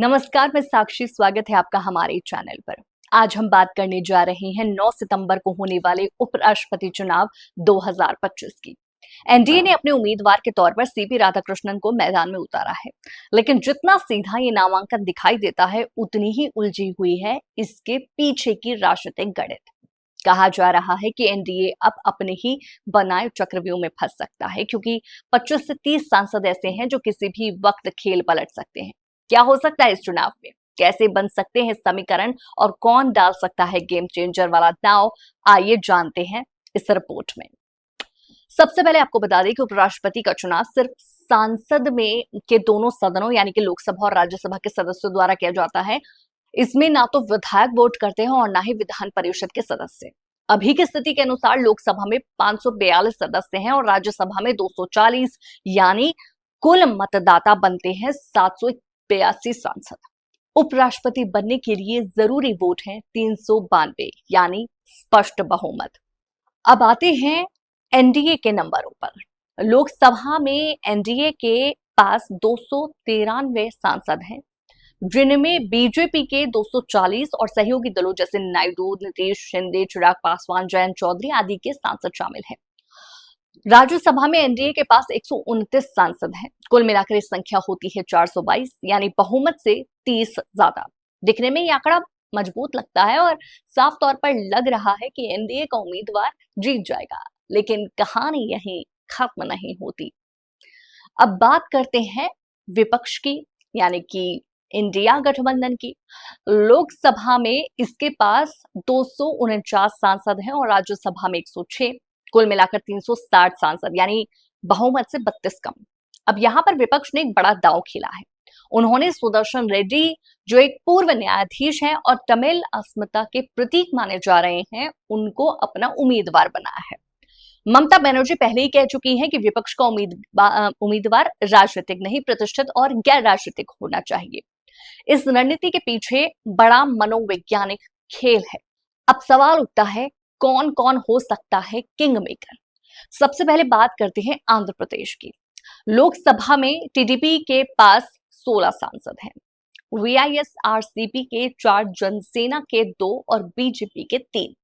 नमस्कार, मैं साक्षी। स्वागत है आपका हमारे चैनल पर। आज हम बात करने जा रहे हैं 9 सितंबर को होने वाले उपराष्ट्रपति चुनाव 2025 की। एनडीए ने अपने उम्मीदवार के तौर पर सीपी राधाकृष्णन को मैदान में उतारा है, लेकिन जितना सीधा ये नामांकन दिखाई देता है, उतनी ही उलझी हुई है इसके पीछे की राजनीतिक गणित। कहा जा रहा है कि एनडीए अब अपने ही बनाए चक्रव्यूह में फंस सकता है, क्योंकि 25 से 30 सांसद ऐसे हैं जो किसी भी वक्त खेल पलट सकते हैं। क्या हो सकता है इस चुनाव में, कैसे बन सकते हैं समीकरण और कौन डाल सकता है गेम चेंजर वाला दांव, आइए जानते हैं इस रिपोर्ट में। सबसे पहले आपको बता दें कि उपराष्ट्रपति का चुनाव सिर्फ सांसद में के दोनों सदनों यानी कि लोकसभा और राज्यसभा के सदस्यों द्वारा किया जाता है। इसमें ना तो विधायक वोट करते हैं और ना ही विधान परिषद के सदस्य। अभी की स्थिति के अनुसार लोकसभा में 542 सदस्य हैं और राज्यसभा में 240, यानी कुल मतदाता बनते हैं 782 सांसद। उपराष्ट्रपति बनने के लिए जरूरी वोट है 392, यानी स्पष्ट बहुमत। अब आते हैं एनडीए के नंबरों पर। लोकसभा में एनडीए के पास 293 सांसद हैं, जिनमें बीजेपी के 240 और सहयोगी दलों जैसे नायडू, नीतीश, शिंदे, चिराग पासवान, जयंत चौधरी आदि के सांसद शामिल हैं। राज्यसभा में एनडीए के पास 129 सांसद हैं। कुल मिलाकर इस संख्या होती है 422, यानी बहुमत से 30 ज्यादा। दिखने में यह आंकड़ा मजबूत लगता है और साफ तौर पर लग रहा है कि एनडीए का उम्मीदवार जीत जाएगा, लेकिन कहानी यहीं खत्म नहीं होती। अब बात करते हैं विपक्ष की, यानी कि इंडिया गठबंधन की। लोकसभा में इसके पास 249 सांसद हैं और राज्यसभा में 106। कुल मिलाकर 360 सांसद, यानी बहुमत से 32 कम। अब यहां पर विपक्ष ने एक बड़ा दांव खेला है। उन्होंने सुदर्शन रेड्डी, जो एक पूर्व न्यायाधीश हैं और तमिल अस्मिता के प्रतीक माने जा रहे हैं, उनको अपना उम्मीदवार बनाया है। ममता बनर्जी पहले ही कह चुकी हैं कि विपक्ष का उम्मीदवार राजनीतिक नहीं, प्रतिष्ठित और गैर राजनीतिक होना चाहिए। इस रणनीति के पीछे बड़ा मनोवैज्ञानिक खेल है। अब सवाल उठता है, कौन कौन हो सकता है किंग मेकर। सबसे पहले बात करते हैं आंध्र प्रदेश की। लोकसभा में टीडीपी के पास 16 सांसद हैं, वीआईएसआरसीपी के 4, जनसेना के 2 और बीजेपी के 3।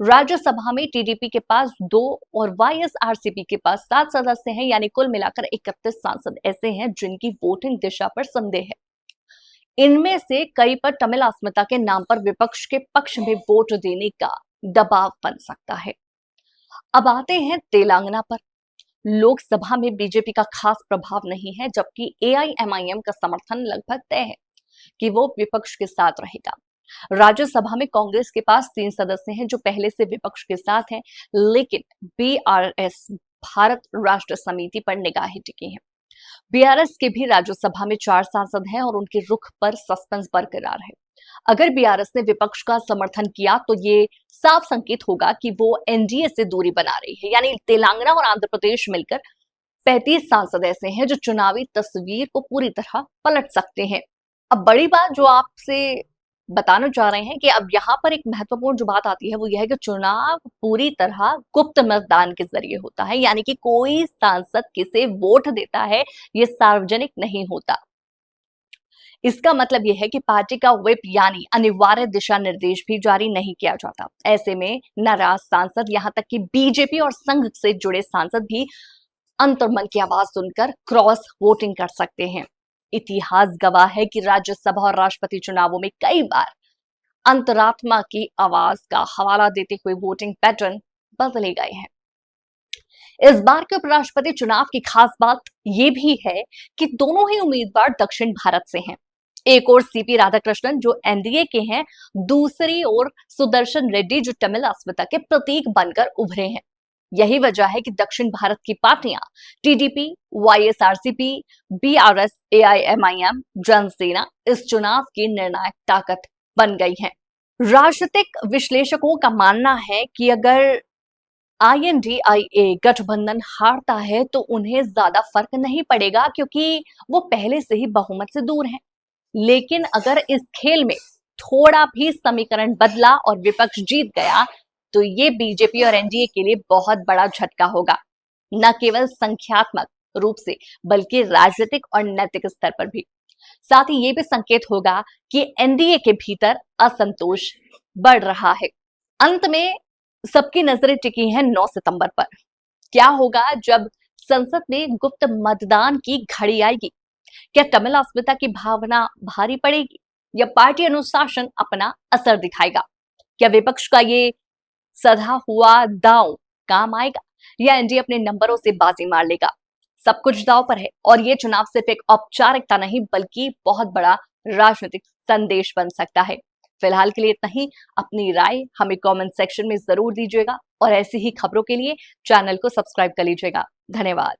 राज्यसभा में टीडीपी के पास 2 और वाईएसआरसीपी के पास 7 सदस्य हैं, यानी कुल मिलाकर 31 सांसद ऐसे हैं जिनकी वोटिंग दिशा पर संदेह है। इनमें से कई पर तमिल अस्मिता के नाम पर विपक्ष के पक्ष में वोट देने का दबाव बन सकता है। अब आते हैं तेलंगाना पर। लोकसभा में बीजेपी का खास प्रभाव नहीं है, जबकि एआईएमआईएम का समर्थन लगभग तय है कि वो विपक्ष के साथ रहेगा। राज्यसभा में कांग्रेस के पास 3 सदस्य हैं जो पहले से विपक्ष के साथ हैं, लेकिन बीआरएस, भारत राष्ट्र समिति पर निगाहें टिकी हैं। बीआरएस के भी राज्यसभा में 4 सांसद हैं और उनके रुख पर सस्पेंस बरकरार है। अगर बीआरएस ने विपक्ष का समर्थन किया तो ये साफ संकेत होगा कि वो एनडीए से दूरी बना रही है, यानी तेलंगाना और आंध्र प्रदेश मिलकर 35 सांसद ऐसे हैं जो चुनावी तस्वीर को पूरी तरह पलट सकते हैं। अब बड़ी बात जो आपसे बताना चाह रहे हैं कि अब यहाँ पर एक महत्वपूर्ण जो बात आती है वो यह है कि चुनाव पूरी तरह गुप्त मतदान के जरिए होता है, यानी कि कोई सांसद किसे वोट देता है ये सार्वजनिक नहीं होता। इसका मतलब यह है कि पार्टी का व्हिप यानी अनिवार्य दिशा निर्देश भी जारी नहीं किया जाता। ऐसे में नाराज सांसद, यहां तक कि बीजेपी और संघ से जुड़े सांसद भी अंतर्मन की आवाज सुनकर क्रॉस वोटिंग कर सकते हैं। इतिहास गवाह है कि राज्यसभा और राष्ट्रपति चुनावों में कई बार अंतरात्मा की आवाज का हवाला देते हुए वोटिंग पैटर्न बदले गए हैं। इस बार के उपराष्ट्रपति चुनाव की खास बात यह भी है कि दोनों ही उम्मीदवार दक्षिण भारत से हैं। एक और सीपी राधाकृष्णन जो एनडीए के हैं, दूसरी ओर सुदर्शन रेड्डी जो तमिल अस्मिता के प्रतीक बनकर उभरे हैं। यही वजह है कि दक्षिण भारत की पार्टियां TDP, YSRCP, BRS, AIMIM, Jana Sena इस चुनाव की निर्णायक ताकत बन गई हैं। राजनीतिक विश्लेषकों का मानना है कि अगर आईएनडीआईए गठबंधन हारता है तो उन्हें ज्यादा फर्क नहीं पड़ेगा, क्योंकि वो पहले से ही बहुमत से दूर हैं। लेकिन अगर इस खेल में थोड़ा भी समीकरण बदला और विपक्ष जीत गया तो ये बीजेपी और एनडीए के लिए बहुत बड़ा झटका होगा, न केवल संख्यात्मक रूप से बल्कि राजनीतिक और नैतिक स्तर पर भी। साथ ही ये भी संकेत होगा कि एनडीए के भीतर असंतोष बढ़ रहा है। अंत में सबकी नजरें टिकी हैं 9 सितंबर पर। क्या होगा जब संसद में गुप्त मतदान की घड़ी आएगी? क्या तमिल अस्मिता की भावना भारी पड़ेगी या पार्टी अनुशासन अपना असर दिखाएगा? क्या विपक्ष का ये सधा हुआ दांव काम आएगा या एनडीए अपने नंबरों से बाजी मार लेगा? सब कुछ दांव पर है और ये चुनाव सिर्फ एक औपचारिकता नहीं बल्कि बहुत बड़ा राजनीतिक संदेश बन सकता है। फिलहाल के लिए इतना ही। अपनी राय हमें कमेंट सेक्शन में जरूर दीजिएगा और ऐसी ही खबरों के लिए चैनल को सब्सक्राइब कर लीजिएगा। धन्यवाद।